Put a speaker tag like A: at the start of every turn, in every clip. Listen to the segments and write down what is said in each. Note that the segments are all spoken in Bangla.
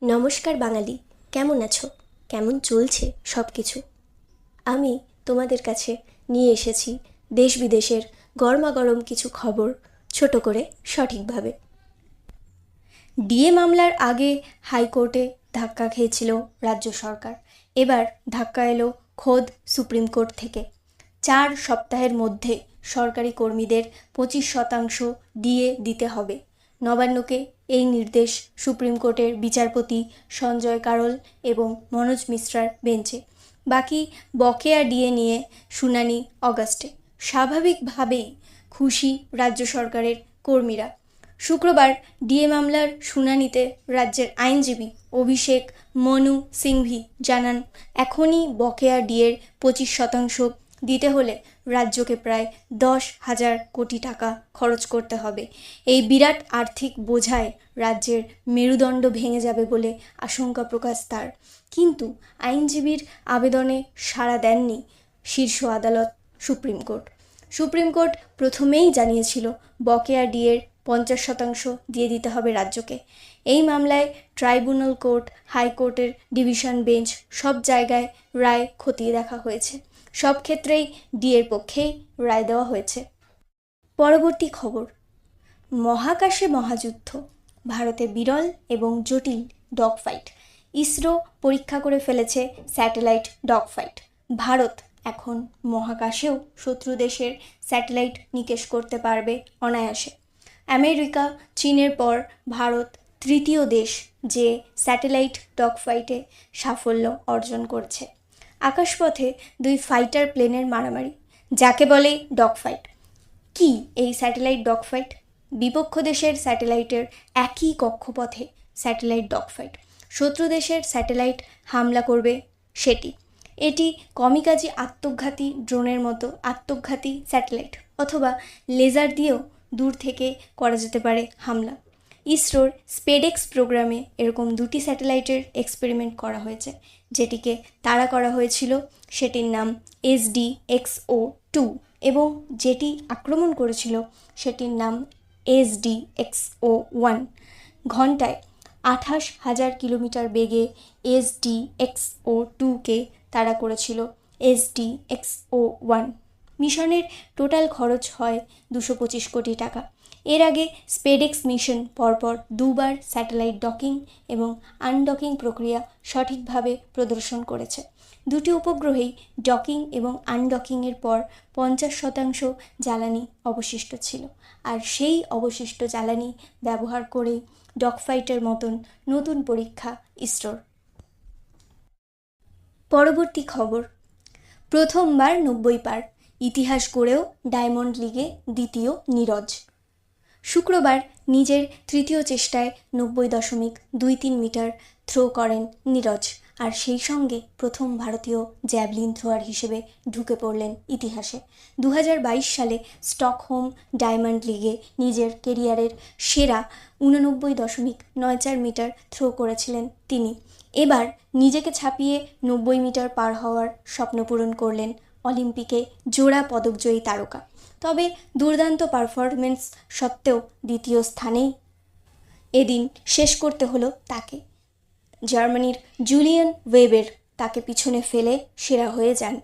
A: নমস্কার বাঙালি, কেমন আছো? কেমন চলছে সব কিছু? আমি তোমাদের কাছে নিয়ে এসেছি দেশ বিদেশের গরমাগরম কিছু খবর, ছোট করে সঠিকভাবে। ডিএ মামলার আগে হাইকোর্টে ধাক্কা খেয়েছিল রাজ্য সরকার। এবার ধাক্কা এলো খোদ সুপ্রিম কোর্ট থেকে। 4 সপ্তাহের মধ্যে সরকারি কর্মীদের 25% ডিএ দিতে হবে। নবান্নকে এই নির্দেশ সুপ্রিম কোর্টের বিচারপতি সঞ্জয় কারোল এবং মনোজ মিশ্রার বেঞ্চে। বাকি বকেয়া ডিএ নিয়ে শুনানি অগাস্টে। স্বাভাবিকভাবেই খুশি রাজ্য সরকারের কর্মীরা। শুক্রবার ডিএ মামলার শুনানিতে রাজ্যের আইনজীবী অভিষেক মনু সিংভি জানান, এখনই বকেয়া ডিএর 25% দিতে হলে রাজ্যকে প্রায় 10,000 কোটি টাকা খরচ করতে হবে। এই বিরাট আর্থিক বোঝায় রাজ্যের মেরুদণ্ড ভেঙে যাবে বলে আশঙ্কা প্রকাশ তার। কিন্তু আইনজীবীর আবেদনে সাড়া দেননি শীর্ষ আদালত সুপ্রিম কোর্ট প্রথমেই জানিয়েছিল বকেয়া ডিএর 50% দিয়ে দিতে হবে রাজ্যকে। এই মামলায় ট্রাইব্যুনাল কোর্ট, হাইকোর্টের ডিভিশন বেঞ্চ সব জায়গায় রায় খতিয়ে দেখা হয়েছে। সব ক্ষেত্রেই ডিএর পক্ষেই রায় দেওয়া হয়েছে। পরবর্তী খবর, মহাকাশে মহাযুদ্ধ, ভারতে বিরল এবং জটিল ডগ ফাইট। ইসরো পরীক্ষা করে ফেলেছে স্যাটেলাইট ডগ ফাইট। ভারত এখন মহাকাশেও শত্রু দেশের স্যাটেলাইট নিকেশ করতে পারবে অনায়াসে। আমেরিকা, চীনের পর ভারত তৃতীয় দেশ যে স্যাটেলাইট ডগ ফাইটে সাফল্য অর্জন করছে। আকাশপথে 2 ফাইটার প্লেনের মারামারি, যাকে বলে ডগ ফাইট। কি এই স্যাটেলাইট ডগ ফাইট? বিপক্ষ দেশের স্যাটেলাইটের একই কক্ষপথে স্যাটেলাইট ডগ ফাইট। শত্রু দেশের স্যাটেলাইট হামলা করবে সেটি। এটি কমিকাজি আত্মঘাতী ড্রোনের মতো আত্মঘাতী স্যাটেলাইট, অথবা লেজার দিয়েও দূর থেকে করা যেতে পারে হামলা। ইসরোর স্পেডেক্স প্রোগ্রামে এরকম 2টি স্যাটেলাইটের এক্সপেরিমেন্ট করা হয়েছে। যেটিকে তাড়া করা হয়েছিল সেটির নাম SDXO-2 এবং যেটি আক্রমণ করেছিল সেটির নাম SDXO-1। ঘন্টায় 28,000 কিলোমিটার বেগে SDXO-2কে তাড়া করেছিল SDXO-1। মিশনের টোটাল খরচ হয় 225 কোটি টাকা। এর আগে স্পেডেক্স মিশন পরপর 2বার স্যাটেলাইট ডকিং এবং আনডকিং প্রক্রিয়া সঠিকভাবে প্রদর্শন করেছে। 2টি উপগ্রহেই ডকিং এবং আনডকিংয়ের পর 50% জ্বালানি অবশিষ্ট ছিল, আর সেই অবশিষ্ট জ্বালানি ব্যবহার করেই ডগ ফাইটের মতন নতুন পরীক্ষা ইসরোর। পরবর্তী খবর, প্রথমবার 90 পার, ইতিহাস গড়েও ডায়মন্ড লিগে দ্বিতীয় নীরজ। শুক্রবার নিজের তৃতীয় চেষ্টায় 90.23 মিটার থ্রো করেন নীরজ, আর সেই সঙ্গে প্রথম ভারতীয় জ্যাভলিন থ্রোয়ার হিসেবে ঢুকে পড়লেন ইতিহাসে। 2022 সালে স্টকহোম ডায়মন্ড লিগে নিজের কেরিয়ারের সেরা 89.94 মিটার থ্রো করেছিলেন তিনি। এবার নিজেকে ছাপিয়ে 90 মিটার পার হওয়ার স্বপ্ন পূরণ করলেন অলিম্পিকে জোড়া পদকজয়ী তারকা। তবে দুর্দান্ত পারফরমেন্স সত্ত্বেও দ্বিতীয় স্থানেই এদিন শেষ করতে হলো তাকে। জার্মানির জুলিয়ান ওয়েবের তাকে পিছনে ফেলে সেরা হয়ে যান।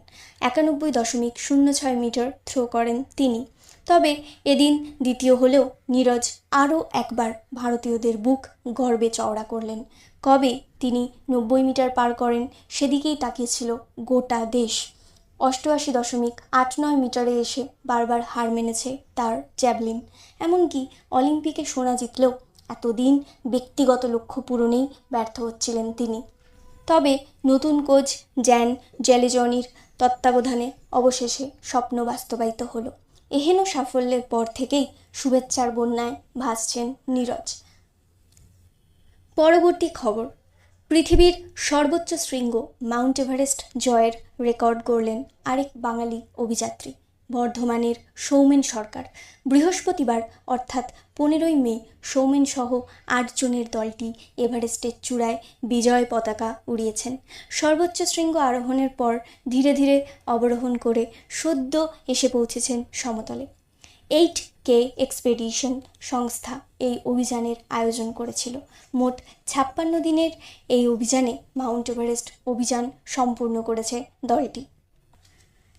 A: 91.06 মিটার থ্রো করেন তিনি। তবে এদিন দ্বিতীয় হলেও নীরজ আরও একবার ভারতীয়দের বুক গর্বে চওড়া করলেন। কবে তিনি 90 মিটার পার করেন সেদিকেই তাকিয়েছিল গোটা দেশ। 88.89 মিটারে এসে বারবার হার মেনেছে তার জ্যাভলিন। এমনকি অলিম্পিকে সোনা জিতলেও এতদিন ব্যক্তিগত লক্ষ্য পূরণেই ব্যর্থ হচ্ছিলেন তিনি। তবে নতুন কোচ জ্যান জেলেজনির তত্ত্বাবধানে অবশেষে স্বপ্ন বাস্তবায়িত হলো। এহেন সাফল্যের পর থেকেই শুভেচ্ছার বন্যায় ভাসছেন নীরজ। পরবর্তী খবর, পৃথিবীর সর্বোচ্চ শৃঙ্গ মাউন্ট এভারেস্ট জয়ের রেকর্ড গড়লেন আরেক বাঙালি অভিযাত্রী, বর্ধমানের সৌমেন সরকার। বৃহস্পতিবার অর্থাৎ 15ই মে সৌমেন সহ 8 জনের দলটি এভারেস্টের চূড়ায় বিজয় পতাকা উড়িয়েছেন। সর্বোচ্চ শৃঙ্গ আরোহণের পর ধীরে ধীরে অবরোহণ করে সদ্য এসে পৌঁছেছেন সমতলে। 8K এক্সপেডিশন সংস্থা এই অভিযানের আয়োজন করেছিল। মোট 56 দিনের এই অভিযানে মাউন্ট এভারেস্ট অভিযান সম্পূর্ণ করেছে দলটি।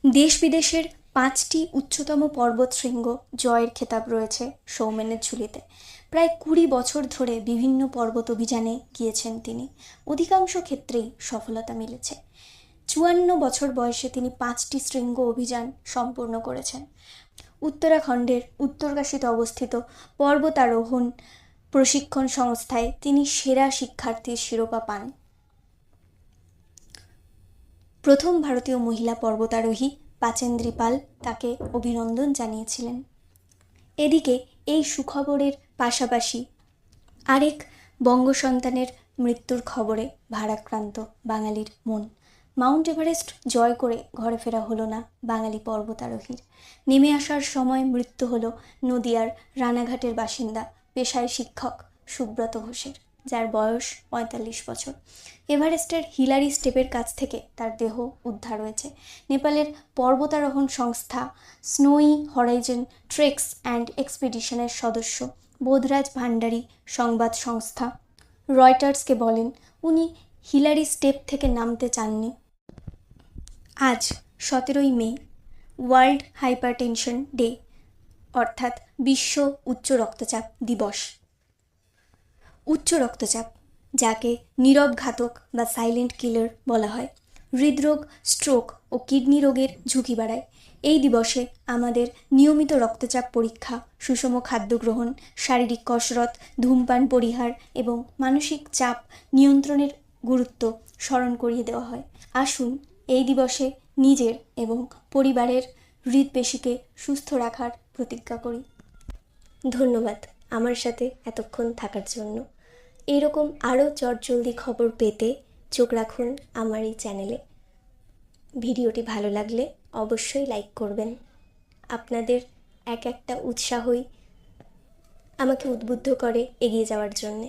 A: দেশ বিদেশের 5টি উচ্চতম পর্বত শৃঙ্গ জয়ের খেতাব রয়েছে সৌমেনের ঝুলিতে। প্রায় 20 বছর ধরে বিভিন্ন পর্বত অভিযানে গিয়েছেন তিনি। অধিকাংশ ক্ষেত্রেই সফলতা মিলেছে। 54 বছর বয়সে তিনি 5টি শৃঙ্গ অভিযান সম্পূর্ণ করেছেন। উত্তরাখণ্ডের উত্তরকাশীতে অবস্থিত পর্বতারোহণ প্রশিক্ষণ সংস্থায় তিনি সেরা শিক্ষার্থীর শিরোপা পান। প্রথম ভারতীয় মহিলা পর্বতারোহী পাচেন্দ্রী পাল তাকে অভিনন্দন জানিয়েছিলেন। এদিকে এই সুখবরের পাশাপাশি আরেক বঙ্গসন্তানের মৃত্যুর খবরে ভারাক্রান্ত বাঙালির মন। মাউন্ট এভারেস্ট জয় করে ঘরে ফেরা হলো না বাঙালি পর্বতারোহীর। নেমে আসার সময় মৃত্যু হলো নদিয়ার রানাঘাটের বাসিন্দা পেশায় শিক্ষক সুব্রত ঘোষের, যার বয়স 45 বছর। এভারেস্টের হিলারি স্টেপের কাছ থেকে তার দেহ উদ্ধার হয়েছে। নেপালের পর্বতারোহণ সংস্থা স্নোই হরাইজন ট্রেকস অ্যান্ড এক্সপিডিশনের সদস্য বোধরাজ ভান্ডারী সংবাদ সংস্থা রয়টার্সকে বলেন, উনি হিলারি স্টেপ থেকে নামতে চাননি। আজ 17 মে ওয়ার্ল্ড হাইপারটেনশন ডে, অর্থাৎ বিশ্ব উচ্চ রক্তচাপ দিবস। উচ্চ রক্তচাপ, যাকে নীরব ঘাতক বা সাইলেন্ট কিলার বলা হয়, হৃদরোগ, স্ট্রোক ও কিডনি রোগের ঝুঁকি বাড়ায়। এই দিবসে আমাদের নিয়মিত রক্তচাপ পরীক্ষা, সুষম খাদ্য গ্রহণ, শারীরিক কসরত, ধূমপান পরিহার এবং মানসিক চাপ নিয়ন্ত্রণের গুরুত্ব স্মরণ করিয়ে দেওয়া হয়। আসুন এই দিবসে নিজের এবং পরিবারের হৃদপেশিকে সুস্থ রাখার প্রতিজ্ঞা করি। ধন্যবাদ আমার সাথে এতক্ষণ থাকার জন্য। এরকম আরও চটজলদি খবর পেতে চোখ রাখুন আমার এই চ্যানেলে। ভিডিওটি ভালো লাগলে অবশ্যই লাইক করবেন। আপনাদের এক একটা উৎসাহই আমাকে উদ্বুদ্ধ করে এগিয়ে যাওয়ার জন্যে।